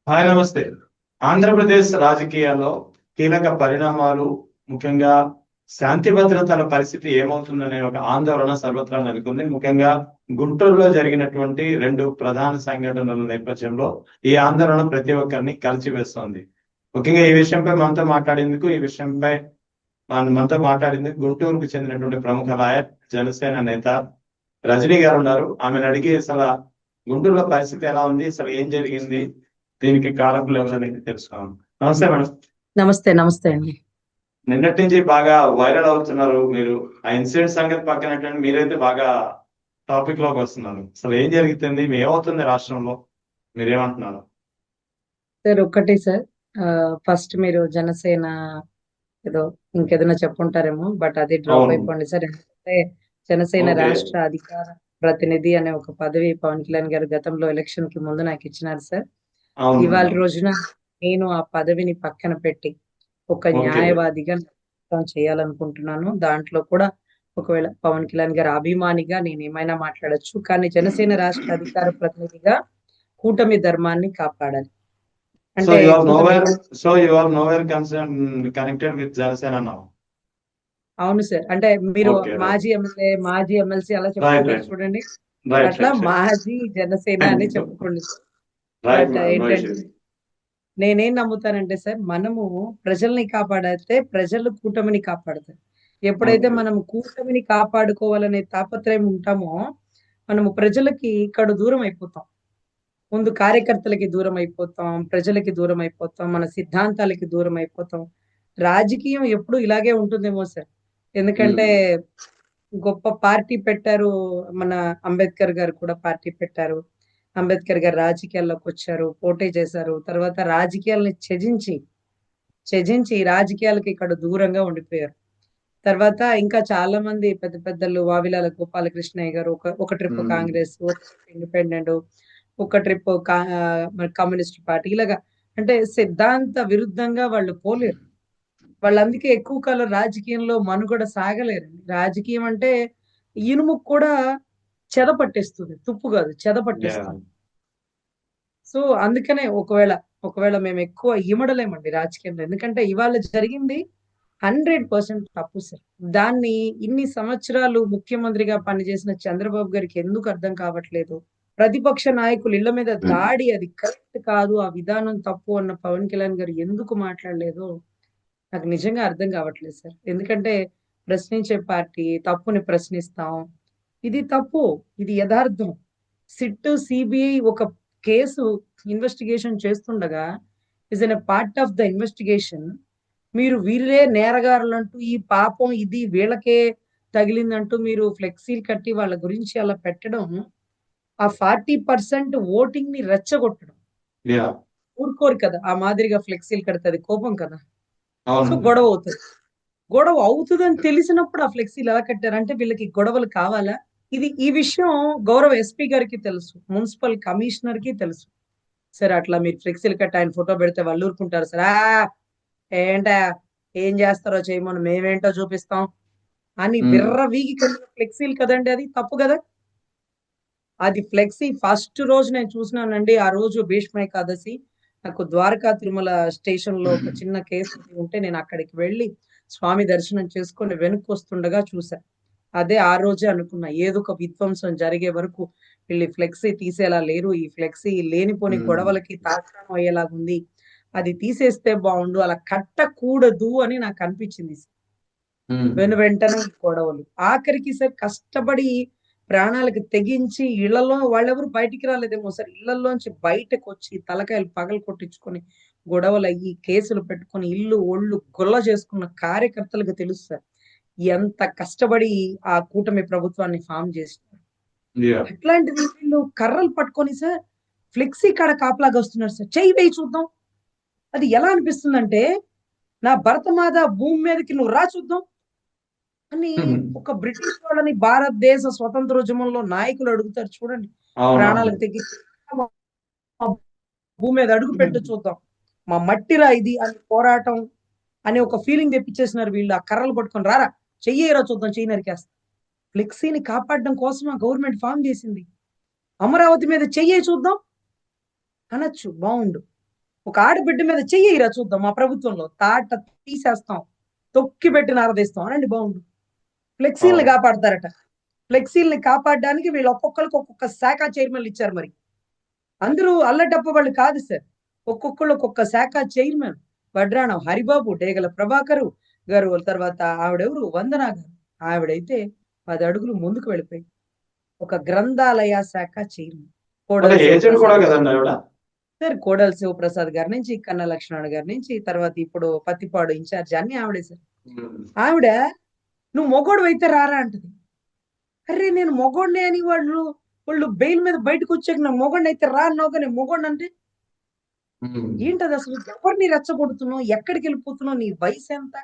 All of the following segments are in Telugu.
హాయ్ నమస్తే. ఆంధ్రప్రదేశ్ రాజకీయాల్లో కీలక పరిణామాలు, ముఖ్యంగా శాంతి భద్రతల పరిస్థితి ఏమవుతుందనే ఒక ఆందోళన సర్వత్రా నెలకొంది. ముఖ్యంగా గుంటూరులో జరిగినటువంటి రెండు ప్రధాన సంఘటనల నేపథ్యంలో ఈ ఆందోళన ప్రతి ఒక్కరిని కలిచివేస్తోంది. ముఖ్యంగా ఈ విషయంపై మనతో మాట్లాడేందుకు గుంటూరుకు చెందినటువంటి ప్రముఖ లాయర్, జనసేన నేత రజనీ గారు ఉన్నారు. ఆమెను అడిగి అసలు గుంటూరులో పరిస్థితి ఎలా ఉంది, అసలు ఏం జరిగింది, దీనికి కారకులు ఎవరనేది తెలుసుకోవాలి. నమస్తే మేడం. నమస్తే నమస్తే అండి. నిన్నటి నుంచి బాగా వైరల్ అవుతున్నారు మీరు. ఆ ఇన్సిడెంట్ సంగతి పక్కన మీరైతే బాగా టాపిక్ లోకి వస్తున్నారు. అసలు ఏం జరుగుతుంది, ఏమవుతుంది రాష్ట్రంలో, మీరేమంటున్నారు? సార్ ఒక్కటి సార్, ఫస్ట్ మీరు జనసేన ఏదో ఇంకేదైనా చెప్పుంటారేమో, బట్ అది డ్రాప్ అవును. అయిపోండి సార్. ఎందుకంటే జనసేన ఓకే. రాష్ట్ర అధికార ప్రతినిధి అనే ఒక పదవి పవన్ కళ్యాణ్ గారు గతంలో ఎలక్షన్ కి ముందు నాకు ఇచ్చినారు సార్. అవును ఇవాళ మేడం. రోజున నేను ఆ పదవిని పక్కన పెట్టి ఒక ఓకే. న్యాయవాదిగా చేయాలనుకుంటున్నాను. దాంట్లో కూడా ఒకవేళ పవన్ కళ్యాణ్ గారి అభిమానిగా నేను ఏమైనా మాట్లాడొచ్చు, కానీ జనసేన రాష్ట్ర అధికార ప్రతినిధిగా కూటమి ధర్మాన్ని కాపాడాలి. సో అంటే యు ఆర్ కూటమి. Nowhere so you are nowhere concern connected with Janasena now. అవును సార్. అంటే మీరు ఓకే, రైట్. మాజీ ఎమ్మెల్యే, మాజీ ఎమ్మెల్సీ అలా రైట్, చెప్పుకుంటారు రైట్, చూడండి. రైట్, అట్లా రైట్, రైట్. మాజీ జనసేన అని చెప్పుకోండి sir. Right but madam, no ఏంటంటే ఇష్యూస్. నేనేం నమ్ముతానంటే సార్, మనము ప్రజల్ని కాపాడితే ప్రజలు కూటమిని కాపాడతారు. ఎప్పుడైతే ఓకే. మనం కూటమిని కాపాడుకోవాలనే తాపత్రయం ఉంటామో, మనము ప్రజలకి ఇక్కడ దూరం అయిపోతాం. ముందు కార్యకర్తలకి దూరం అయిపోతాం, ప్రజలకి దూరం అయిపోతాం, మన సిద్ధాంతాలకి దూరం అయిపోతాం. రాజకీయం ఎప్పుడు ఇలాగే ఉంటుందేమో సార్. ఎందుకంటే ఉమ్. గొప్ప పార్టీ పెట్టారు. మన అంబేద్కర్ గారు కూడా పార్టీ పెట్టారు. అంబేద్కర్ గారు రాజకీయాల్లోకి వచ్చారు, పోటీ చేశారు. తర్వాత రాజకీయాల్ని త్యజించి రాజకీయాలకి ఇక్కడ దూరంగా ఉండిపోయారు. తర్వాత ఇంకా చాలా మంది పెద్ద పెద్దలు, వావిలాల గోపాలకృష్ణయ్య గారు ఒక ఒక ట్రిప్ ఉమ్. కాంగ్రెస్, ఒక ట్రిప్ ఇండిపెండెంట్, ఒక ట్రిప్ మన కమ్యూనిస్ట్ పార్టీ, ఇలాగా. అంటే సిద్ధాంత విరుద్ధంగా వాళ్ళు పోలేరు. వాళ్ళు అందుకే ఎక్కువ కాలం రాజకీయంలో మనుగడ సాగలేరు. రాజకీయం అంటే ఇనుముకు కూడా చెద పట్టేస్తుంది, తుప్పు కాదు, చెద యా. పట్టేస్తుంది. సో అందుకనే ఒకవేళ మేము ఎక్కువ ఇమడలేమండి రాజకీయంలో. ఎందుకంటే ఇవాళ జరిగింది 100% తప్పు సార్. దాన్ని ఇన్ని సంవత్సరాలు ముఖ్యమంత్రిగా పనిచేసిన చంద్రబాబు గారికి ఎందుకు అర్థం కావట్లేదు? ప్రతిపక్ష నాయకులు ఇళ్ల మీద దాడి అది కరెక్ట్ కాదు, ఆ విధానం తప్పు అన్న పవన్ కళ్యాణ్ గారు ఎందుకు మాట్లాడలేదో నాకు నిజంగా అర్థం కావట్లేదు సార్. ఎందుకంటే ప్రశ్నించే పార్టీ, తప్పుని ప్రశ్నిస్తాం. ఇది తప్పు. ఇది యథార్థం. సిట్, సిబిఐ ఒక కేసు ఇన్వెస్టిగేషన్ చేస్తుండగా, is an a part of the investigation. మీరు వీళ్ళే నేరగారులంటూ, ఈ పాపం ఇది వీళ్ళకే తగిలిందంటూ మీరు ఫ్లెక్సీలు కట్టి వాళ్ళ గురించి అలా పెట్టడం, ఆ 40% ఓటింగ్ ని రెచ్చగొట్టడం. యా. ఊరుకోరు కదా! ఆ మాదిరిగా ఫ్లెక్సీలు కడితే అది కోపం కదా! సో అవునండి. గొడవ అవుతది. గొడవ అవుతదని తెలిసినప్పుడు ఆ ఫ్లెక్సీలు ఎలా కట్టారంటే వీళ్ళకి గొడవలు కావాలా? ఈ విషయం గౌరవ ఎస్పీ గారికి తెలుసు. మున్సిపల్ కమిషనర్ కి తెలుసు. సరే అట్లా మీరు ఫ్లెక్సీలు కట్టి ఆయన ఫోటో పెడితే వాళ్ళు ఊరుకుంటారు సార్. ఏంటా ఏం చేస్తారో చేయమని మేమేంటో చూపిస్తాం అని ఉమ్. విర్రవీగి కలిగిన ఫ్లెక్సీలు కదండి, అది తప్పు కదా! అది ఫ్లెక్సీ ఫస్ట్ రోజు నేను చూసినానండి. ఆ రోజు భీష్మ ఏకాదశి. నాకు ద్వారకా తిరుమల స్టేషన్ లో ఒక చిన్న కేసు ఉంటే నేను అక్కడికి వెళ్ళి స్వామి దర్శనం చేసుకొని వెనక్కి వస్తుండగా చూసా. అదే ఆ రోజే అనుకున్నా, ఏదో ఒక విధ్వంసం జరిగే వరకు వీళ్ళు ఫ్లెక్సీ తీసేలా లేరు. ఈ ఫ్లెక్సీ లేనిపోని ఉమ్. గొడవలకి తార్కాణం అయ్యేలాగుంది. అది తీసేస్తే బాగుండు, అలా కట్టకూడదు అని నాకు అనిపించింది. ఉమ్. వెంటనే ఈ గొడవలు. ఆఖరికి సార్ కష్టపడి ప్రాణాలకు తెగించి ఇళ్లలో వాళ్ళెవరు బయటికి రాలేదేమో సార్. ఇళ్లలోంచి బయటకొచ్చి తలకాయలు పగలు కొట్టించుకొని గొడవలయ్యి, కేసులు పెట్టుకొని ఇల్లు ఒళ్ళు గుల్ల చేసుకున్న కార్యకర్తలకు తెలుసు సార్. ఎంత కష్టపడి ఆ కూటమి ప్రభుత్వాన్ని ఫామ్ చేసినారు. యా. అట్లాంటిది వీళ్ళు కర్రలు పట్టుకొని సార్ ఫ్లెక్సీ కాడ కాపలాగొస్తున్నారు సార్. చెయ్యి వేయి చూద్దాం. అది ఎలా అనిపిస్తుందంటే, నా భరతమాత భూమి మీదకి నువ్వు రా చూద్దాం అని ఒక బ్రిటిష్ వాళ్ళని భారతదేశ స్వతంత్రోద్యమంలో నాయకులు అడుగుతారు చూడండి. అవునవును. ప్రాణాలకు తెగించి మా భూమి మీద అడుగు పెట్టు చూద్దాం. మా మట్టిరా ఇది అని పోరాటం అనే ఒక ఫీలింగ్ తెప్పించేసినారు వీళ్ళు. ఆ కర్రలు పట్టుకొని రారా చెయ్యేరా చూద్దాం, చెయ్యి నరికేస్తా. ఫ్లెక్సీని కాపాడడం కోసం ఆ గవర్నమెంట్ ఫామ్ చేసింది. అమరావతి మీద చెయ్యే చూద్దాం అనొచ్చు, బాగుండు. ఒక ఆడబిడ్డ మీద చెయ్యిరా చూద్దాం మా ప్రభుత్వంలో తాట తీసేస్తాం, తొక్కి పెట్టి నారదీస్తాం అనండి బాగుండు. ఫ్లెక్సీల్ని అవును. కాపాడతారట. ఫ్లెక్సీల్ని కాపాడడానికి వీళ్ళు ఒక్కొక్కరికి ఒక్కొక్క శాఖ చైర్మన్లు ఇచ్చారు. మరి అందరూ అల్లటప్ప వాళ్ళు కాదు సార్. ఒక్కొక్కళ్ళు ఒక్కొక్క శాఖ చైర్మన్. వడ్రాణం హరిబాబు, డేగల ప్రభాకరు గారు, తర్వాత ఆవిడెవరు వందనా గారు. ఆవిడైతే 10 అడుగులు ముందుకు వెళ్ళిపోయింది. ఒక గ్రంథాలయ శాఖ చైర్మన్ అంటే కోడలి ఏజెంట్ కూడా శివప్రసాద్ గారు. కదండి ఆవిడ. సార్ కోడలి శివప్రసాద్ గారి నుంచి, కన్నా లక్ష్మణ్ గారి నుంచి, తర్వాత ఇప్పుడు పత్తిపాడు ఇన్ఛార్జ్ అన్ని ఆవిడే సార్. ఉమ్. ఆవిడ నువ్వు మొగోడు అయితే రారా అంటది. అరే నేను మొగోడిని అని వాళ్ళు బెయిల్ మీద బయటకు వచ్చాక నా మొగోడిని అయితే రా అన్నావు, కానీ మొగోడిని అంటే ఉమ్. ఏంటది అసలు? ఎవరిని రెచ్చగొడుతున్నావు? ఎక్కడికి వెళ్ళిపోతున్నావు? నీ వయసు ఎంత?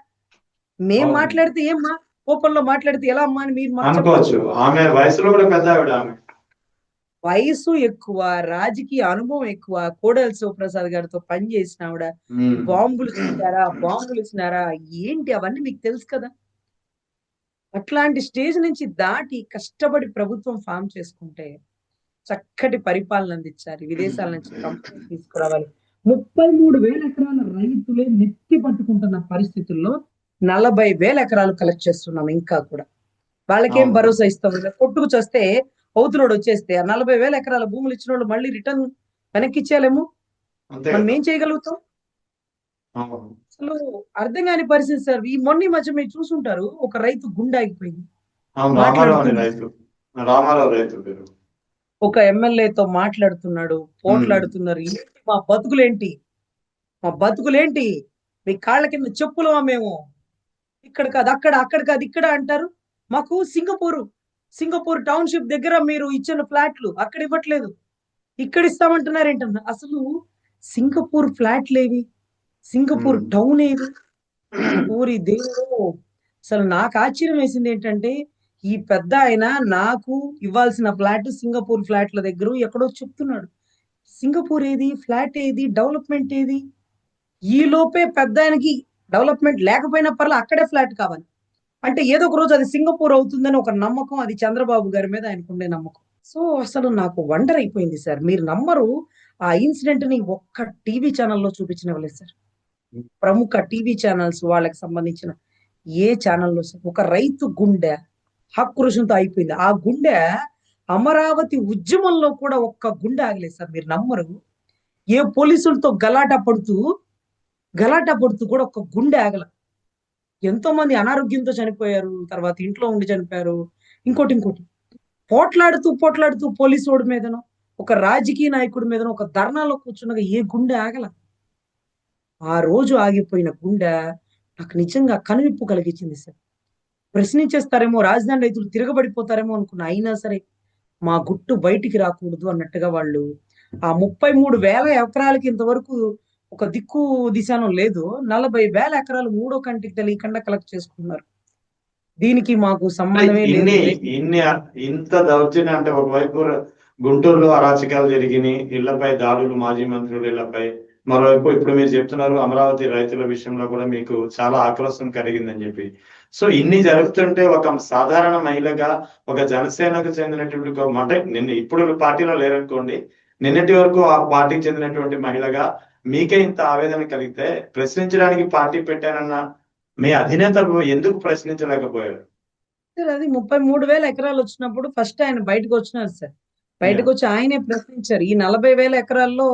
మేం అవును. మాట్లాడితే ఏమ్మా కోపంలో మాట్లాడితే ఎలా అమ్మా అని మీరు మాకు అనుకోవచ్చు. చెప్పొచ్చు. ఆమె వయసులో కూడా పెద్ద ఆవిడ ఆమె. వయసు ఎక్కువ, రాజకీయ అనుభవం ఎక్కువ. కోడెల శివప్రసాద్ గారితో పనిచేసిన ఆవిడ. ఉమ్. బాంబులు ఇస్తున్నారా, బాంబులు ఇస్తున్నారా, ఏంటి అవన్నీ మీకు తెలుసు కదా. అట్లాంటి స్టేజ్ నుంచి దాటి కష్టపడి ప్రభుత్వం ఫామ్ చేసుకుంటే చక్కటి పరిపాలన అందించాలి. విదేశాల నుంచి కంపెనీలు తీసుకురావాలి. 33,000 ఎకరాల రైతులే నెత్తి పట్టుకుంటున్న పరిస్థితుల్లో 40,000 ఎకరాలు కలెక్ట్ చేస్తున్నాం ఇంకా కూడా. వాళ్ళకేం అవును. భరోసా ఇస్తాం? ఇలా కొట్టుకు చస్తే అవతలోడు వచ్చేస్తే ఆ 40,000 ఎకరాల భూములు ఇచ్చిన వాళ్ళు మళ్ళీ రిటర్న్ వెనక్కి ఇచ్చేయాలేమో. అంతే మనం కదా. ఏం చేయగలుగుతాం? అవును. అసలు అర్థం కాని పరిస్థితి సార్. ఈ మొన్న మధ్య మీరు చూసుంటారు, ఒక రైతు గుండె ఆగిపోయింది అవును. రామారావు మాట్లాడుతూ. అని రైతు. రామారావు రైతు పేరు. ఒక ఎమ్మెల్యేతో మాట్లాడుతున్నాడు, ఉమ్. పోట్లాడుతున్నారు. ఏంటి మా బతుకులేంటి, మా బతుకులేంటి, మీ కాళ్ళ కింద చెప్పులమా మేము? ఇక్కడ కాదు అక్కడ, అక్కడ కాదు ఇక్కడ అంటారు. మాకు సింగపూర్ టౌన్షిప్ దగ్గర మీరు ఇచ్చిన ఫ్లాట్లు అక్కడ ఇవ్వట్లేదు, ఇక్కడ ఇస్తామంటున్నారు ఏంటన్నా. అసలు సింగపూర్ ఫ్లాట్లు ఏవి, సింగపూర్ ఉమ్. టౌన్ ఏవి? ఊరి దేవుడు. అసలు నాకు ఆశ్చర్యం వేసింది ఏంటంటే, ఈ పెద్ద ఆయన నాకు ఇవ్వాల్సిన ఫ్లాట్ సింగపూర్ ఫ్లాట్ల దగ్గర ఎక్కడో చెప్తున్నాడు. సింగపూర్ ఏది, ఫ్లాట్ ఏది, డెవలప్మెంట్ ఏది? ఈ లోపే పెద్ద ఆయనకి డెవలప్మెంట్ లేకపోయినా పర్లే అక్కడే ఫ్లాట్ కావాలి. అంటే ఏదో ఒక రోజు అది సింగపూర్ అవుతుందని ఒక నమ్మకం, అది చంద్రబాబు గారి మీద ఆయనకుండే నమ్మకం. సో అసలు నాకు వండర్ అయిపోయింది సార్. మీరు నమ్మరు, ఆ ఇన్సిడెంట్ ని ఒక్క టీవీ ఛానల్లో చూపించినవ్వలేదు సార్. ప్రముఖ టీవీ ఛానల్స్ వాళ్ళకి సంబంధించిన ఏ ఛానల్లో సార్. ఒక రైతు గుండె ఆక్రోషంతో అయిపోయింది. ఆ గుండె అమరావతి ఉద్యమంలో కూడా ఒక్క గుండె ఆగలేదు సార్. మీరు నమ్మరు, ఏ పోలీసులతో గలాటా పడుతూ కూడా ఒక్క గుండె ఆగల. ఎంతో మంది అనారోగ్యంతో చనిపోయారు, తర్వాత ఇంట్లో ఉండి చనిపోయారు. ఇంకోటి పోట్లాడుతూ పోలీసు వాడి మీదనో, ఒక రాజకీయ నాయకుడి మీదనో, ఒక ధర్నాలో కూర్చున్నగా ఏ గుండె ఆగల. ఆ రోజు ఆగిపోయిన గుండె నాకు నిజంగా కనువిప్పు కలిగించింది సార్. ప్రశ్నించేస్తారేమో, రాజధాని రైతులు తిరగబడిపోతారేమో అనుకున్నా. అయినా సరే మా గుట్టు బయటికి రాకూడదు అన్నట్టుగా వాళ్ళు ఆ 33,000 ఎకరాలకి ఇంతవరకు ఒక దిక్కు దిశానం లేదు. 40,000 ఎకరాలు మూడో కంటికి తెలియకుండా కలెక్ట్ చేసుకున్నారు. దీనికి మాకు అంటే సంబంధమే లేదు. ఇన్ని ఇంత దౌర్జన్యం అంటే ఒకవైపు గుంటూరులో అరాచకాలు జరిగినాయి, ఇళ్లపై దాడులు, మాజీ మంత్రుల ఇళ్లపై. మరోవైపు ఇప్పుడు మీరు చెప్తున్నారు అమరావతి రైతుల విషయంలో కూడా మీకు చాలా ఆక్రోశం కలిగిందని చెప్పి. సో ఇన్ని జరుగుతుంటే ఒక సాధారణ మహిళగా, ఒక జనసేనకు చెందినటువంటి అంటే నిన్న ఇప్పుడు పార్టీలో లేరనుకోండి, నిన్నటి వరకు ఆ పార్టీకి చెందినటువంటి మహిళగా మీకే ఇంత ఆవేదన కలిగితే ప్రశ్నించడానికి పార్టీ పెట్టానన్న మీ అధినేత ఎందుకు ప్రశ్నించలేకపోయారు? సార్ అది 33,000 ఎకరాలు వచ్చినప్పుడు ఫస్ట్ ఆయన బయటకు వచ్చినారు సార్. బయటకు వచ్చి ఆయనే ప్రశ్నించారు. ఈ 40,000 ఎకరాల్లో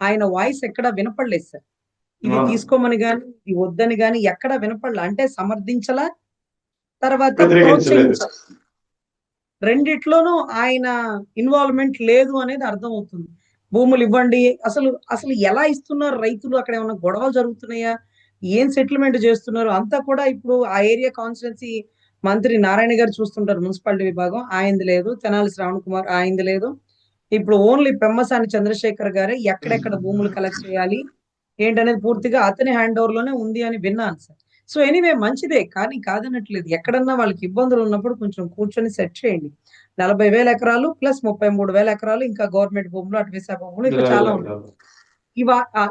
ఆయన వాయిస్ ఎక్కడా వినపడలేదు సార్. ఇది అవును. తీసుకోమని గాని, ఇది వద్దని గాని ఎక్కడా వినపడలే. అంటే సమర్థించలా, తర్వాత వ్యతిరేకించలేదు. ప్రోత్సహించాలి. రెండిట్లోనూ ఆయన ఇన్వాల్వ్మెంట్ లేదు అనేది అర్థం అవుతుంది. భూములు ఇవ్వండి, అసలు అసలు ఎలా ఇస్తున్నారు రైతులు, అక్కడ ఏమన్నా గొడవలు జరుగుతున్నాయా, ఏం సెటిల్మెంట్ చేస్తున్నారు అంతా కూడా ఇప్పుడు ఆ ఏరియా కాన్స్టిట్యున్సీ మంత్రి నారాయణ గారు చూస్తుంటారు, మున్సిపాలిటీ విభాగం ఆయనది లేదు, తెనాలి శ్రావణ్ కుమార్ ఆయనది లేదు. ఇప్పుడు ఓన్లీ పెమ్మసాని చంద్రశేఖర్ గారే ఎక్కడెక్కడ భూములు కలెక్ట్ చేయాలి ఏంటనేది పూర్తిగా అతని హ్యాండ్ ఓవర్ లోనే ఉంది అని విన్నాను సార్. సో ఎనీవే మంచిదే, కానీ కాదనట్లేదు. ఎక్కడన్నా వాళ్ళకి ఇబ్బందులు ఉన్నప్పుడు కొంచెం కూర్చొని సెట్ చేయండి. 40,000 ఎకరాలు ప్లస్ 33,000 ఎకరాలు ఇంకా గవర్నమెంట్ భూములు, అటు విశాఖ భూములు ఇంకా చాలా ఉన్నాయి.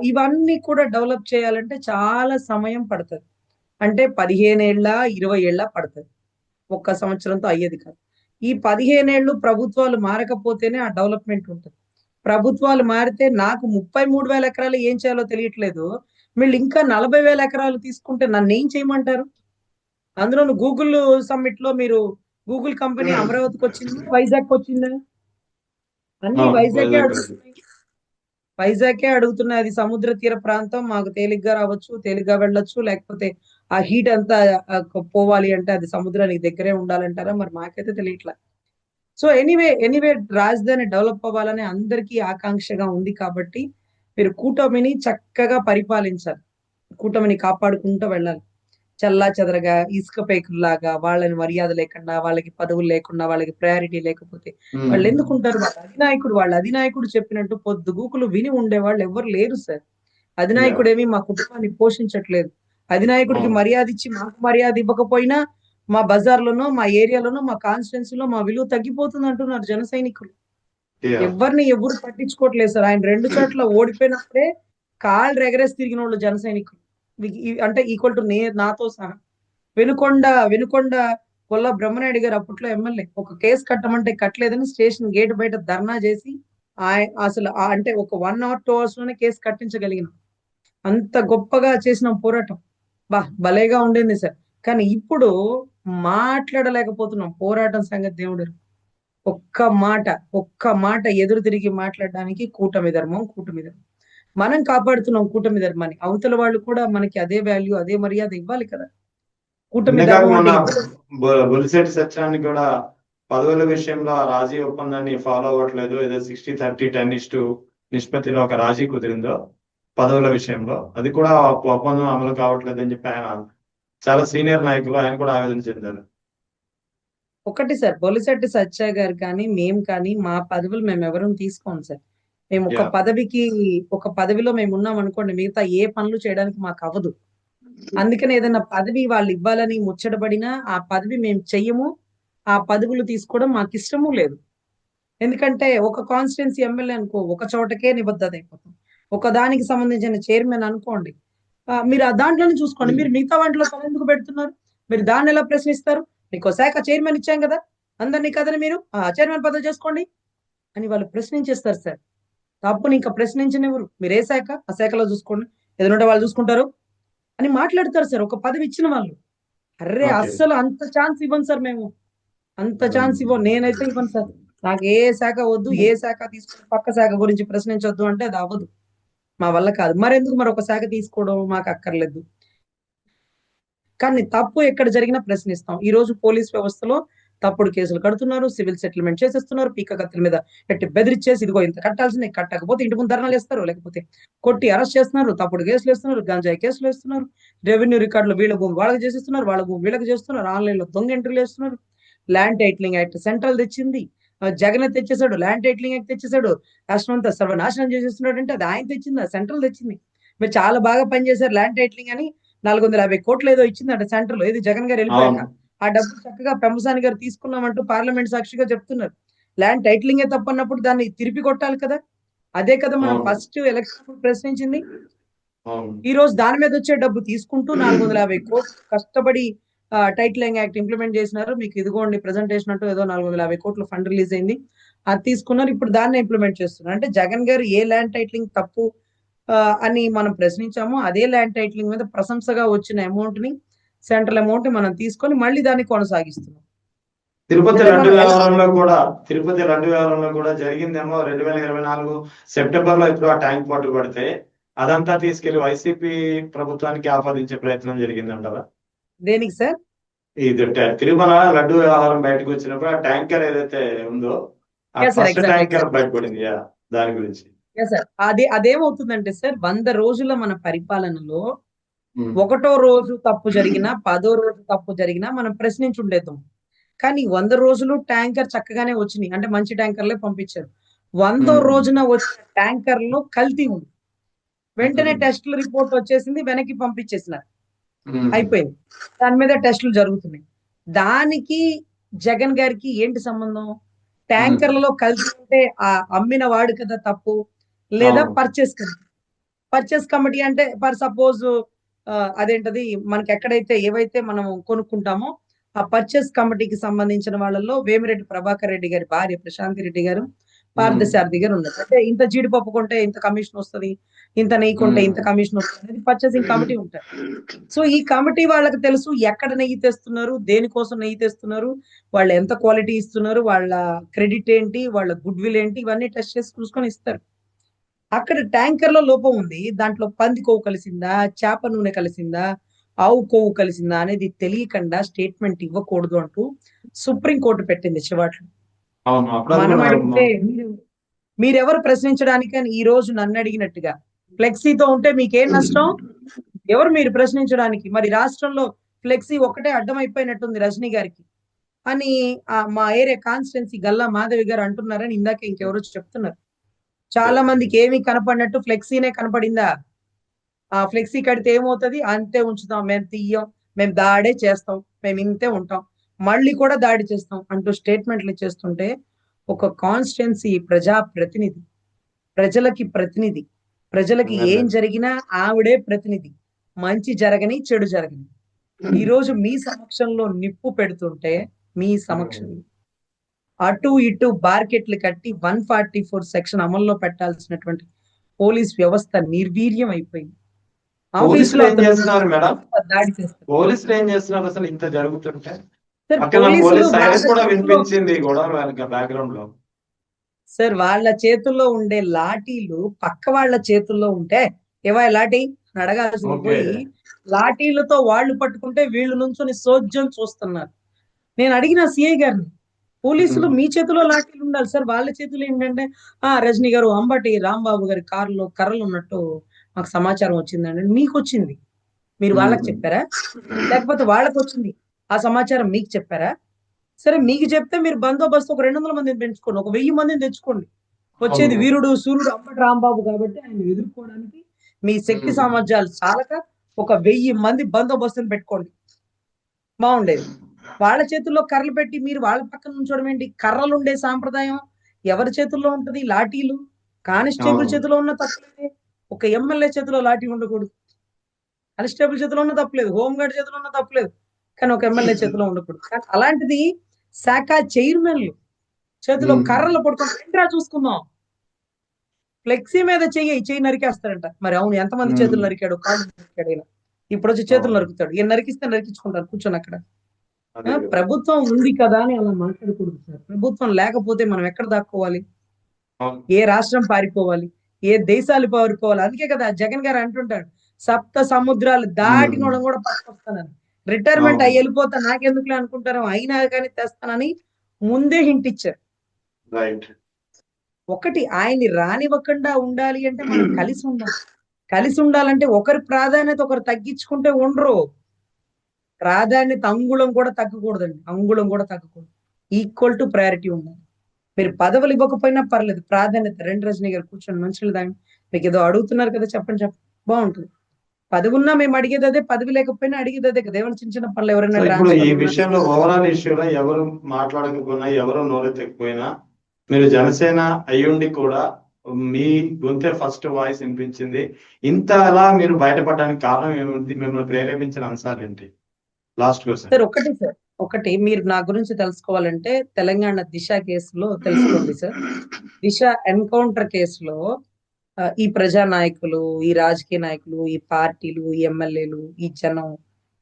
ఇవన్నీ కూడా డెవలప్ చేయాలంటే చాలా సమయం పడుతుంది. అంటే 15 ఏళ్ళ 20 ఏళ్ళ పడుతుంది. ఒక్క సంవత్సరంతో అయ్యేది కాదు. ఈ 15 ఏళ్ళు ప్రభుత్వాలు మారకపోతేనే ఆ డెవలప్మెంట్ ఉంటుంది. ప్రభుత్వాలు మారితే నాకు 33,000 ఎకరాలు ఏం చేయాలో తెలియట్లేదు. వీళ్ళు ఇంకా 40,000 ఎకరాలు తీసుకుంటే నన్ను ఏం చేయమంటారు? అందులోను గూగుల్ సమ్మిట్ లో మీరు గూగుల్ కంపెనీ అమరావతికి వచ్చింది, వైజాగ్ వచ్చిందా? అన్ని అవును, వైజాగే వైజాగ్. అడుగుతున్నాయి. వైజాగే అడుగుతున్నాయి. అది సముద్ర తీర ప్రాంతం, మాకు తేలిగ్గా రావచ్చు, తేలిగ్గా వెళ్ళొచ్చు, లేకపోతే ఆ హీట్ అంతా పోవాలి అంటే అది సముద్రానికి దగ్గరే ఉండాలంటారా? మరి మాకైతే తెలియట్లా. సో ఎనీవే రాజధాని డెవలప్ అవ్వాలని అందరికీ ఆకాంక్షగా ఉంది కాబట్టి మీరు కూటమిని చక్కగా పరిపాలించాలి. కూటమిని కాపాడుకుంటూ వెళ్ళాలి. చల్లా చెదరగా ఇసుక పేకుల్లాగా వాళ్ళని మర్యాద లేకుండా, వాళ్ళకి పదవులు లేకుండా, వాళ్ళకి ప్రయారిటీ లేకపోతే వాళ్ళు ఉమ్. ఎందుకుంటారు? వాళ్ళ అధినాయకుడు చెప్పినట్టు పొద్దుగూకులు విని ఉండేవాళ్ళు ఎవరు లేరు సార్. Yeah. అధినాయకుడు ఏమి మా కుటుంబాన్ని పోషించట్లేదు. అధినాయకుడికి అవును. మర్యాద ఇచ్చి మాకు మర్యాద ఇవ్వకపోయినా మా బజార్లోనో, మా ఏరియాలోనో, మా కాన్స్టిట్యున్సీలో మా విలువ తగ్గిపోతుంది అంటున్నారు జన సైనికులు. Yeah. ఎవరు పట్టించుకోవట్లేదు సార్. ఆయన 2 చోట్ల ఓడిపోయినప్పుడే కాళ్ళు ఎగరేసి తిరిగిన వాళ్ళు జన సైనికులు. అంటే ఈక్వల్ టు నాతో సహా. వెనుకొండ కొల్లా బ్రహ్మనాయుడు గారు అప్పట్లో ఎమ్మెల్యే. ఒక కేసు కట్టమంటే కట్టలేదని స్టేషన్ గేట్ బయట ధర్నా చేసి అసలు అంటే ఒక 1 అవర్ 2 అవర్స్ లోనే కేసు కట్టించగలిగిన అంత గొప్పగా చేసిన పోరాటం. భలేగా ఉండింది సార్. కానీ ఇప్పుడు మాట్లాడలేకపోతున్నాం. పోరాటం సంగతి దేవుడు ఎరుగు. ఒక్క మాట ఎదురు తిరిగి మాట్లాడడానికి కూటమి ధర్మం. మనం కాపాడుతున్నాం కూటమి ధర్మాన్ని. అవతల వాళ్ళు కూడా మనకి అదే వాల్యూ, అదే మర్యాద ఇవ్వాలి కదా. కూటమి అంతేకాక ధర్మం మన అంటే బొలిశెట్టి సత్యాన్ని కూడా పదవుల విషయంలో ఆ రాజీ ఒప్పందాన్ని ఫాలో అవ్వట్లేదు. ఏదో 60-30-10 నిష్పత్తిలో ఒక రాజీ కుదిరిందో పదవుల విషయంలో, అది కూడా ఒప్పందం అమలు కావట్లేదు అని చెప్పి ఆయన చాలా సీనియర్ నాయకులు ఆయన కూడా ఆవేదన చెందారు. ఒకటి సార్, బొలిశెట్టి సత్య గారు కానీ మేము కానీ మా పదవులు మేము ఎవరూ తీసుకోం సార్. మేము Yeah. ఒక పదవిలో మేము ఉన్నాం అనుకోండి, మిగతా ఏ పనులు చేయడానికి మాకు అవ్వదు. అందుకని ఏదైనా పదవి వాళ్ళు ఇవ్వాలని ముచ్చటపడినా ఆ పదవి మేము చెయ్యము. ఆ పదవులు తీసుకోవడం మాకు ఇష్టము లేదు. ఎందుకంటే ఒక కాన్స్టిట్యున్సీ ఎమ్మెల్యే అనుకో ఒక చోటకే నిబద్ధత అయిపోతాం. ఒక దానికి సంబంధించిన చైర్మన్ అనుకోండి, మీరు ఆ దాంట్లోనే చూసుకోండి. మీరు మిగతా వాటిలో తల ఎందుకు పెడుతున్నారు? మీరు దాన్ని ఎలా ప్రశ్నిస్తారు? మీకు శాఖ చైర్మన్ ఇచ్చాం కదా, అందరినీ కదని మీరు చైర్మన్ పదవి చేసుకోండి అని వాళ్ళు ప్రశ్నించేస్తారు సార్. తప్పుని ఇంకా ప్రశ్నించనివ్వరు. మీరు ఏ శాఖ, ఆ శాఖలో చూసుకోండి, ఎదురుంటే వాళ్ళు చూసుకుంటారు అని మాట్లాడతారు సార్. ఒక పదవి ఇచ్చిన వాళ్ళు. Array okay. అస్సలు అంత ఛాన్స్ ఇవ్వం సార్ మేము. అంత ఛాన్స్ ఇవ్వం. నేనైతే ఇవ్వను సార్. నాకు ఏ శాఖ వద్దు, ఏ శాఖ తీసుకుని పక్క శాఖ గురించి ప్రశ్నించొద్దు అంటే అది అవ్వదు. మా వల్ల కాదు. మరెందుకు మరొక శాఖ తీసుకోవడం మాకు అక్కర్లేదు. కానీ తప్పు ఎక్కడ జరిగినా ప్రశ్నిస్తాం. ఈ రోజు పోలీస్ వ్యవస్థలో తప్పుడు కేసులు కడుతున్నారు, సివిల్ సెటిల్మెంట్ చేసేస్తున్నారు, పీక కత్తుల మీద పెట్టి బెదిరిచ్చేసి ఇదిగో ఇంత కట్టాల్సిందే, కట్టకపోతే ఇంటి ముందు ధర్నాలు వేస్తారు, లేకపోతే కొట్టి అరెస్ట్ చేస్తున్నారు, తప్పుడు కేసులు వేస్తున్నారు, గంజాయి కేసులు వేస్తున్నారు, రెవెన్యూ రికార్డులు వీళ్ళ భూమి వాళ్ళకి చేసేస్తున్నారు, వాళ్ళ భూమి వీళ్ళకి చేస్తున్నారు, ఆన్లైన్ లో దొంగ ఎంట్రీలు వేస్తున్నారు. ల్యాండ్ టైటిలింగ్ యాక్ట్ సెంట్రల్ తెచ్చింది, జగన్ తెచ్చేసాడు. ల్యాండ్ టైటిలింగ్ యాక్ట్ తెచ్చేసాడు, రాష్ట్రం అంతా సర్వనాశనం చేసేస్తున్నాడు. అంటే అది ఆయన తెచ్చింది, సెంట్రల్ తెచ్చింది. మీరు చాలా బాగా పనిచేశారు ల్యాండ్ టైటిలింగ్ అని 450 కోట్లు ఏదో ఇచ్చిందంట సెంట్రల్. ఏది జగన్ గారు వెళ్ళిపోయాక అవును. ఆ డబ్బు చక్కగా పెంబసాని గారు తీసుకున్నామంటూ పార్లమెంట్ సాక్షిగా చెప్తున్నారు. ల్యాండ్ టైటిలింగే తప్పన్నప్పుడు దాన్ని తిరిపి కొట్టాలి కదా. అదే కదా మనం అవును. ఫస్ట్ ఎలక్షన్ ప్రశ్నించింది. అవును. ఈ రోజు దాని మీద వచ్చే డబ్బు తీసుకుంటూ 450 కోట్లు కష్టపడి టైటిలింగ్ యాక్ట్ ఇంప్లిమెంట్ చేసినారు. మీకు ఇదిగోండి ప్రెజెంటేషన్ అంటూ ఏదో 450 కోట్లు ఫండ్ రిలీజ్ అయింది, అది తీసుకున్నారు. ఇప్పుడు దాన్ని ఇంప్లిమెంట్ చేస్తున్నారు. అంటే జగన్ గారు ఏ ల్యాండ్ టైటిలింగ్ తప్పు అని మనం ప్రశ్నించాము, అదే ల్యాండ్ టైటిలింగ్ మీద ప్రశంసగా వచ్చిన అమౌంట్ ని, సెంట్రల్ అమౌంట్ ని మనం తీసుకొని మళ్ళీ దాన్ని కొనసాగిస్తున్నాం. తిరుపతి అంటే లడ్డు మనం వ్యవహారంలో కూడా జరిగిందేమో 2024 సెప్టెంబర్ లో ఇప్పుడు ఆ ట్యాంక్ పట్టు పడితే అదంతా తీసుకెళ్లి వైసీపీ ప్రభుత్వానికి ఆపాదించే ప్రయత్నం జరిగిందంటారా? దేనికి సార్? ఇది తిరుమల లడ్డు వ్యవహారం బయటకు వచ్చినప్పుడు ఆ ట్యాంకర్ ఏదైతే ఉందో ఆ Yes, sir, first exactly. Tanker బయటపడింది. దాని గురించి Yes, sir. అదేమవుతుందంటే సార్, 100 రోజుల మన పరిపాలనలో ఉమ్. 1వ రోజు తప్పు జరిగినా, 10వ రోజు తప్పు జరిగినా మనం ప్రశ్నించుండేద్దాం. కానీ 100 రోజులు ట్యాంకర్ చక్కగానే వచ్చినాయి. అంటే మంచి ట్యాంకర్లే పంపించారు. 100వ రోజున వచ్చిన ట్యాంకర్ లో కల్తీ ఉంది. వెంటనే టెస్టుల రిపోర్ట్ వచ్చేసింది, వెనక్కి పంపించేసినారు, అయిపోయింది. దాని మీద టెస్టులు జరుగుతున్నాయి. దానికి జగన్ గారికి ఏంటి సంబంధం? ట్యాంకర్లలో కల్తీ ఉంటే అమ్మిన వాడు కదా తప్పు, లేదా అవును. పర్చేస్ కమిటీ అంటే ఫర్ సపోజ్ అదేంటది, మనకి ఎక్కడైతే ఏవైతే మనం కొనుక్కుంటామో ఆ పర్చేస్ కమిటీకి సంబంధించిన వాళ్ళలో వేమిరెడ్డి ప్రభాకర్ రెడ్డి గారి భార్య ప్రశాంతి రెడ్డి గారు, పార్థసారథి గారు ఉన్నారు. అంటే ఇంత జీడిపప్పు కొంటే ఇంత కమిషన్ వస్తుంది, ఇంత నెయ్యి కొంటే ఇంత కమిషన్ వస్తుంది అనేది పర్చేసింగ్ కమిటీ ఉంటారు. సో ఈ కమిటీ వాళ్ళకి తెలుసు ఎక్కడ నెయ్యి తెస్తున్నారు, దేనికోసం నెయ్యి తెస్తున్నారు, వాళ్ళు ఎంత క్వాలిటీ ఇస్తున్నారు, వాళ్ళ క్రెడిట్ ఏంటి, వాళ్ళ గుడ్ విల్ ఏంటి, ఇవన్నీ టెస్ట్ చేసి చూసుకొని ఇస్తారు. అక్కడ ట్యాంకర్ లో లోపం ఉంది, దాంట్లో పంది కొవ్వు కలిసిందా, చేప నూనె కలిసిందా, ఆవు కొవ్వు కలిసిందా అనేది తెలియకుండా స్టేట్మెంట్ ఇవ్వకూడదు అంటూ సుప్రీం కోర్టు పెట్టింది చివాట్లు. అవును అప్పుడు అది మనం కూడా అడిగితే మీరెవరు ప్రశ్నించడానికి అని ఈ రోజు నన్ను అడిగినట్టుగా ఫ్లెక్సీతో ఉంటే మీకేం నష్టం, ఎవరు మీరు ప్రశ్నించడానికి, మరి రాష్ట్రంలో ఫ్లెక్సీ ఒక్కటే అడ్డం అయిపోయినట్టుంది రజనీ గారికి అని మా ఏరియా కాన్స్టిట్యున్సీ గల్లా మాధవి గారు అంటున్నారని ఇందాక ఇంకెవరో చెప్తున్నారు. చాలా మందికి ఏమీ కనపడినట్టు ఫ్లెక్సీనే కనపడిందా, ఆ ఫ్లెక్సీ కడితే ఏమవుతుంది, అంతే ఉంచుతాం, మేము తీయం, మేము దాడే చేస్తాం, మేము ఇంతే ఉంటాం, మళ్ళీ కూడా దాడి చేస్తాం అంటూ స్టేట్మెంట్లు ఇచ్చేస్తుంటే ఒక కాన్స్టిట్యున్సీ ప్రజా ప్రతినిధి, ప్రజలకి ప్రతినిధి, ప్రజలకి ఏం జరిగినా ఆవిడే ప్రతినిధి, మంచి జరగని చెడు జరగని, ఈ రోజు మీ సమక్షంలో నిప్పు పెడుతుంటే మీ సమక్షంలో అటు ఇటు బార్కెట్లు కట్టి 144 సెక్షన్ అమల్లో పెట్టాల్సినటువంటి పోలీస్ వ్యవస్థ నిర్వీర్యం అయిపోయింది. పోలీసులు ఏం చేస్తున్నారు మేడం, దాడి చేస్తారు పోలీసులు ఏం చేస్తున్నారు అసలు ఇంత జరుగుతుంటే? సార్. అక్కడ పోలీసులు పోలీస్ వాళ్ళ సైరన్ కూడా చేతుల్లో వినిపించింది గొడవ బ్యాక్గ్రౌండ్ లో. సార్ వాళ్ళ చేతుల్లో ఉండే లాఠీలు పక్క వాళ్ళ చేతుల్లో ఉంటే ఏవా లాఠీ అని అడగాల్సింది ఓకే పోయి లాఠీలతో వాళ్ళు పట్టుకుంటే వీళ్ళు నుంచొని సోద్యం చూస్తున్నారు. నేను అడిగిన సిఐ గారిని, పోలీసులు మీ చేతిలో లాఠీలు ఉండాలి సార్, వాళ్ళ చేతులు ఏంటంటే రజనీ గారు అంబటి రాంబాబు గారి కారులో కర్రలు ఉన్నట్టు మాకు సమాచారం వచ్చిందండి. మీకు వచ్చింది, మీరు వాళ్ళకి చెప్పారా, లేకపోతే వాళ్ళకి వచ్చింది ఆ సమాచారం మీకు చెప్పారా? సరే మీకు చెప్తే మీరు బందోబస్తు ఒక 200 మందిని పెంచుకోండి, ఒక 1000 మందిని తెచ్చుకోండి. వచ్చేది అవును. వీరుడు సూర్యుడు అంబటి రాంబాబు కాబట్టి ఆయన ఎదుర్కోవడానికి మీ శక్తి సామర్థ్యాలు చాలక ఒక 1000 మంది బందోబస్తుని పెట్టుకోండి, బాగుండేది. వాళ్ళ చేతుల్లో కర్రలు పెట్టి మీరు వాళ్ళ పక్కన ఉంచడం ఏంటి? కర్రలు ఉండే సాంప్రదాయం ఎవరి చేతుల్లో ఉంటది? లాఠీలు కానిస్టేబుల్ అవును. చేతిలో ఉన్న తప్పలేదు, ఒక ఎమ్మెల్యే చేతిలో లాఠీ ఉండకూడదు. కానిస్టేబుల్ చేతిలో ఉన్న తప్పలేదు, హోంగార్డ్ చేతిలో ఉన్న తప్పలేదు, కానీ ఒక ఎమ్మెల్యే చేతిలో ఉండకూడదు. కానీ అలాంటిది శాఖ చైర్మన్లు చేతిలో కర్రలు పడుకొని ఎంట్రా చూసుకుందాం, ఫ్లెక్సీ మీద చెయ్యి నరికేస్తారంట. మరి అవును, ఎంతమంది చేతులు నరికాడు, కాళ్ళు నరికాడు ఈయన. ఇప్పుడు వచ్చి చేతులు నరుకుతాడు, ఈయన నరికిస్తే నరికించుకుంటారు కూర్చొని అక్కడ. అదే కదా. ప్రభుత్వం ఉంది కదా అని అలా మాట్లాడకూడదు సార్. ప్రభుత్వం లేకపోతే మనం ఎక్కడ దాక్కోవాలి, అవును. ఏ రాష్ట్రం పారిపోవాలి, ఏ దేశాలు పారిపోవాలి? అందుకే కదా జగన్ గారు అంటుంటాడు, సప్త సముద్రాలు దాటినోడం కూడా పట్టుకొస్తానని. రిటైర్మెంట్ అయ్యి వెళ్ళిపోతా నాకెందుకులే అనుకుంటారు, అయినా కానీ తెస్తానని ముందే హింట్ ఇచ్చారు. రైట్. ఒకటి ఆయన్ని రానివ్వకుండా ఉండాలి అంటే మనం కలిసి ఉండాలి. కలిసి ఉండాలంటే ఒకరి ప్రాధాన్యత ఒకరు తగ్గించుకుంటే ఉండరు. ప్రాధాన్యత అంగుళం కూడా తగ్గకూడదండి, అంగుళం కూడా తగ్గకూడదు. ఈక్వల్ టు ప్రయారిటీ ఉండాలి. మీరు పదవులు ఇవ్వకపోయినా పర్లేదు, ప్రాధాన్యత రెండు. రజనీ గారు కూర్చొని మనుషులు దాన్ని మీకు ఏదో అడుగుతున్నారు కదా, చెప్పండి బాగుంటుంది. పదవి ఉన్నా మేము అడిగేది అదే, పదవి లేకపోయినా అడిగేది అదే కదా. ఏమైనా చిన్న చిన్న పనులు ఎవరైనా ఇప్పుడు ఈ ట్రాన్స్ఫర్ విషయంలో ఓవరాల్ ఇష్యూలో ఎవరు మాట్లాడకపోయినా, ఎవరు నోరెత్తకపోయినా, మీరు జనసేన అయ్యుండి కూడా మీ గొంతే ఫస్ట్ వాయిస్ వినిపించింది. ఇంత అలా మీరు బయటపడడానికి కారణం ఏమిటి? మిమ్మల్ని ప్రేరేపించిన అంశాలు ఏంటి? Last question sir. ఒకటి మీరు నా గురించి తెలుసుకోవాలంటే తెలంగాణ దిశ కేసులో తెలుసుకోండి సార్. దిశ ఎన్కౌంటర్ కేసులో ఈ ప్రజా నాయకులు, ఈ రాజకీయ నాయకులు, ఈ పార్టీలు, ఈ ఎమ్మెల్యేలు, ఈ జనం,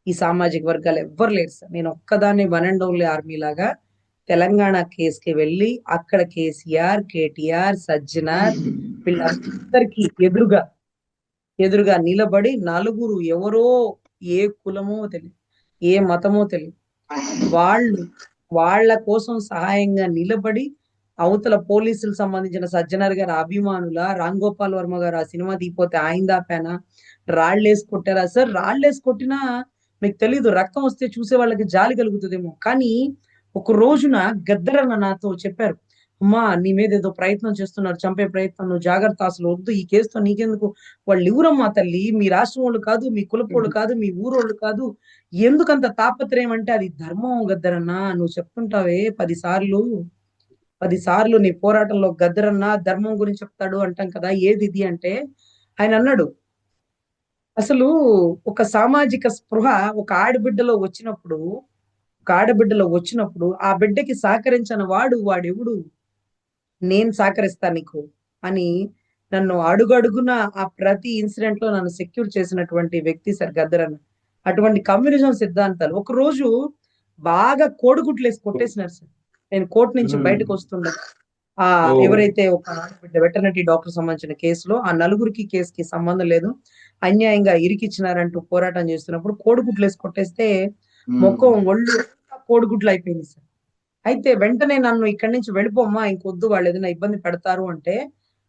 ఈ సామాజిక వర్గాలు ఎవ్వరు లేరు సార్. నేను ఒక్కదాన్ని వన్ అండ్ ఓన్లీ ఆర్మీ లాగా తెలంగాణ కేసుకి వెళ్ళి అక్కడ కేసీఆర్, కేటీఆర్, సజ్జనార్ వీళ్ళందరికీ ఎదురుగా నిలబడి నలుగురు, ఎవరో ఏ కులమో తెలియదు, ఏ మతమో తెలియదు, వాళ్ళ కోసం సహాయంగా నిలబడి అవతల పోలీసులకు సంబంధించిన సజ్జనార్ గారి అభిమానుల, రామ్ గోపాల్ వర్మ గారు ఆ సినిమా తీపోతే ఆయిందాపేనా రాళ్ళేసి కొట్టారా సార్? రాళ్ళేసి కొట్టినా మీకు తెలీదు, రక్తం వస్తే చూసే వాళ్ళకి జాలి కలుగుతుందేమో. కానీ ఒక రోజున గద్దరన్న నాతో చెప్పారు, అమ్మా నీ మీద ఏదో ప్రయత్నం చేస్తున్నారు, చంపే ప్రయత్నం, నువ్వు జాగ్రత్త, అసలు వద్దు, ఈ కేసుతో నీకెందుకు, వాళ్ళు ఎవరమ్మా తల్లి, మీ రాష్ట్రం వాళ్ళు కాదు, మీ కులపోళ్ళు కాదు, మీ ఊరోళ్ళు కాదు, ఎందుకంత తాపత్రయం అంటే అది ధర్మం గద్దరన్న, నువ్వు చెప్తుంటావే 10 సార్లు నీ పోరాటంలో గద్దరన్న ధర్మం గురించి చెప్తాడు అంటాం కదా, ఏది ఇది అంటే ఆయన అన్నాడు, అసలు ఒక సామాజిక స్పృహ ఒక ఆడబిడ్డలో వచ్చినప్పుడు ఆ బిడ్డకి సహకరించిన వాడెవడు? నేను సహకరిస్తా నీకు అని నన్ను అడుగడుగున ఆ ప్రతి ఇన్సిడెంట్ లో నన్ను సెక్యూర్ చేసినటువంటి వ్యక్తి సార్ గద్దర్ అన్న. అటువంటి కమ్యూనిజం సిద్ధాంతాలు. ఒక రోజు బాగా కోడిగుడ్లు వేసి కొట్టేసినారు సార్. నేను కోర్టు నుంచి బయటకు వస్తుండే ఆ ఓ ఎవరైతే ఒక ఆడబిడ్డ వెటర్నరీ డాక్టర్ సంబంధించిన కేసులో ఆ నలుగురికి కేసుకి సంబంధం లేదు, అన్యాయంగా ఇరికిచ్చినారంటూ పోరాటం చేస్తున్నప్పుడు కోడిగుడ్లు వేసి కొట్టేస్తే ముఖం ఒళ్ళు అంతా కోడిగుడ్లు అయిపోయింది సార్. అయితే వెంటనే నన్ను ఇక్కడి నుంచి వెళ్ళిపోమ్మా, ఇంకొద్దు, వాళ్ళు ఏదైనా ఇబ్బంది పెడతారు అంటే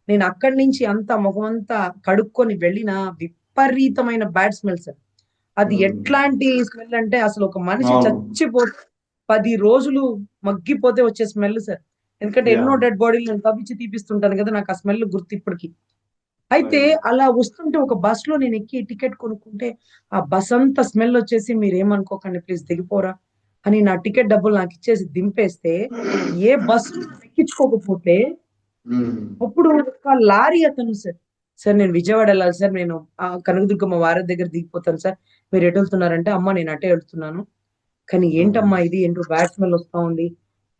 నేను అక్కడి నుంచి అంతా ముఖం అంతా కడుక్కొని వెళ్ళిన విపరీతమైన బ్యాడ్ స్మెల్ సార్. అది ఎట్లాంటి స్మెల్ అంటే అసలు ఒక మనిషి అవును. చచ్చిపోతే 10 రోజులు మగ్గిపోతే వచ్చే స్మెల్ సార్. ఎందుకంటే ఎన్నో Yeah. డెడ్ బాడీలు నేను తవ్వించి తీపిస్తుంటాను కదా, నాకు ఆ స్మెల్ గుర్తు ఇప్పటికి. అయితే Right. అలా వస్తుంటే ఒక బస్ లో నేను ఎక్కి టికెట్ కొనుక్కుంటే ఆ బస్ అంతా స్మెల్ వచ్చేసి మీరేమనుకోకండి ప్లీజ్ దిగిపోరా అని నా టికెట్ డబ్బులు నాకు ఇచ్చేసి దింపేస్తే ఏ బస్సు ఎక్కించుకోకపోతే అప్పుడు ఒక లారీ అతను సార్, సార్ నేను విజయవాడ వెళ్ళాలి సార్, నేను కనకదుర్గమ్మ వారధి దగ్గర దిగిపోతాను సార్, మీరు ఎటు వెళ్తున్నారంటే అమ్మ నేను అటే వెళ్తున్నాను. కానీ ఏంటమ్మా ఇది, ఏంటో బ్యాడ్ స్మెల్ వస్తా ఉంది,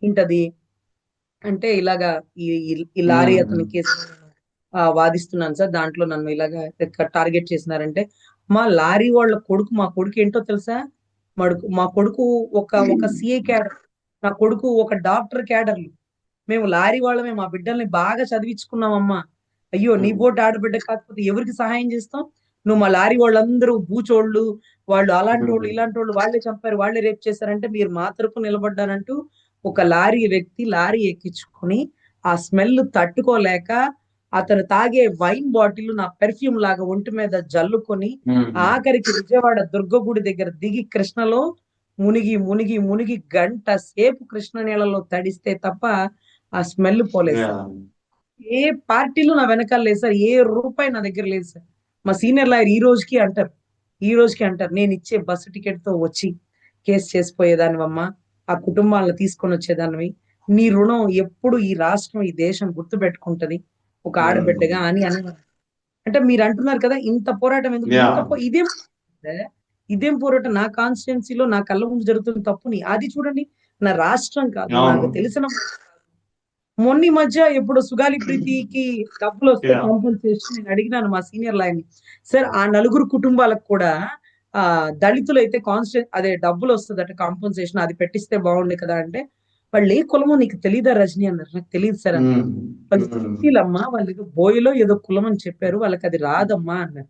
ఏంటది అంటే ఇలాగా ఈ ఈ లారీ అతని కేసు వాదిస్తున్నాను సార్, దాంట్లో నన్ను ఇలాగా టార్గెట్ చేసినారంటే, మా లారీ వాళ్ళ కొడుకు, మా కొడుకు ఏంటో తెలుసా, మా కొడుకు ఒక సిఏ క్యాడర్, నా కొడుకు ఒక డాక్టర్ క్యాడర్లు, మేము లారీ వాళ్ళమే, మా బిడ్డల్ని బాగా చదివించుకున్నామమ్మా. అయ్యో నీ బోటు ఆడబిడ్డ కాకపోతే ఎవరికి సహాయం చేస్తాం, నువ్వు మా లారీ వాళ్ళందరూ బూచోళ్ళు, వాళ్ళు అలాంటి వాళ్ళు ఇలాంటి వాళ్ళు, వాళ్ళే చంపారు, వాళ్ళే రేప్ చేశారంటే మీరు మా తరపు నిలబడ్డారంటూ ఒక లారీ వ్యక్తి లారీ ఎక్కించుకొని ఆ స్మెల్ తట్టుకోలేక అతను తాగే వైన్ బాటిల్ నా పెర్ఫ్యూమ్ లాగా ఒంటి మీద జల్లుకొని ఆఖరికి విజయవాడ దుర్గగుడి దగ్గర దిగి కృష్ణలో మునిగి మునిగి మునిగి గంట సేపు కృష్ణ నీళ్ళలో తడిస్తే తప్ప ఆ స్మెల్ పోలేదు సార్. ఏ పార్టీలు నా వెనకాల లేదు సార్, ఏ రూపాయి నా దగ్గర లేదు సార్. మా సీనియర్ లాయర్ ఈ రోజుకి అంటారు నేను ఇచ్చే బస్సు టికెట్ తో వచ్చి కేసు చేసిపోయేదానివమ్మా, ఆ కుటుంబాలను తీసుకొని వచ్చేదానివి, నీ రుణం ఎప్పుడు ఈ రాష్ట్రం ఈ దేశం గుర్తు పెట్టుకుంటది ఒక ఆడబిడ్డగా అని అంటే మీరు అంటున్నారు కదా ఇంత పోరాటం ఎందుకు, ఇదేం పోరాటం నా కాన్స్టిట్యున్సీలో నా కళ్ళ ముందు జరుగుతున్న తప్పుని అది చూడండి, నా రాష్ట్రం కాదు, నాకు తెలిసిన మొన్న మధ్య ఎప్పుడు సుగాలి ప్రీతికి డబ్బులు వస్తే కాంపన్సేషన్ నేను అడిగినాను మా సీనియర్ లాయర్ని, సార్ ఆ నలుగురు కుటుంబాలకు కూడా దళితులు అయితే అదే డబ్బులు వస్తుందట కాంపన్సేషన్, అది పెట్టిస్తే బాగుండే కదా అంటే, వాళ్ళు ఏ కులమో నీకు తెలీదా రజనీ అన్నారు. నాకు తెలియదు సార్ అన్న. వాళ్ళు సుశీలమ్మా, వాళ్ళు ఏదో బోయలో ఏదో కులం అని చెప్పారు, వాళ్ళకి అది రాదమ్మా అన్నారు.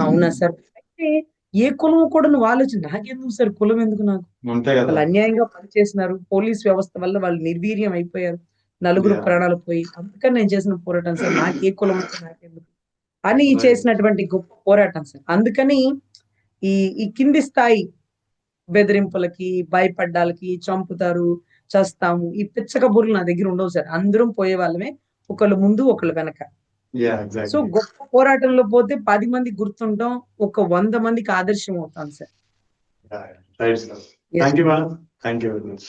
అవునా సార్, అయితే ఏ కులం కూడా నువ్వు ఆలోచన, నాకెందుకు సార్ కులం ఎందుకు, నాకు వాళ్ళు అన్యాయంగా పనిచేసినారు, పోలీస్ వ్యవస్థ వల్ల వాళ్ళు నిర్వీర్యం అయిపోయారు, నలుగురు ప్రాణాలు పోయి, అందుకని నేను చేసిన పోరాటం సార్, నాకు ఏ కులం నాకెందుకు అని చేసినటువంటి గొప్ప పోరాటం సార్. అందుకని ఈ కింది స్థాయి బెదిరింపులకి భయపడ్డాలకి, చంపుతారు చస్తాము ఈ పిచ్చ కబుర్లు నా దగ్గర ఉండవు సార్. అందరం పోయే వాళ్ళమే, ఒకళ్ళు ముందు ఒకళ్ళు వెనక. సో గొప్ప పోరాటంలో పోతే 10 మంది గుర్తుంటాం, ఒక 100 మందికి ఆదర్శం అవుతాం sir. Thank you madam, thank you very much.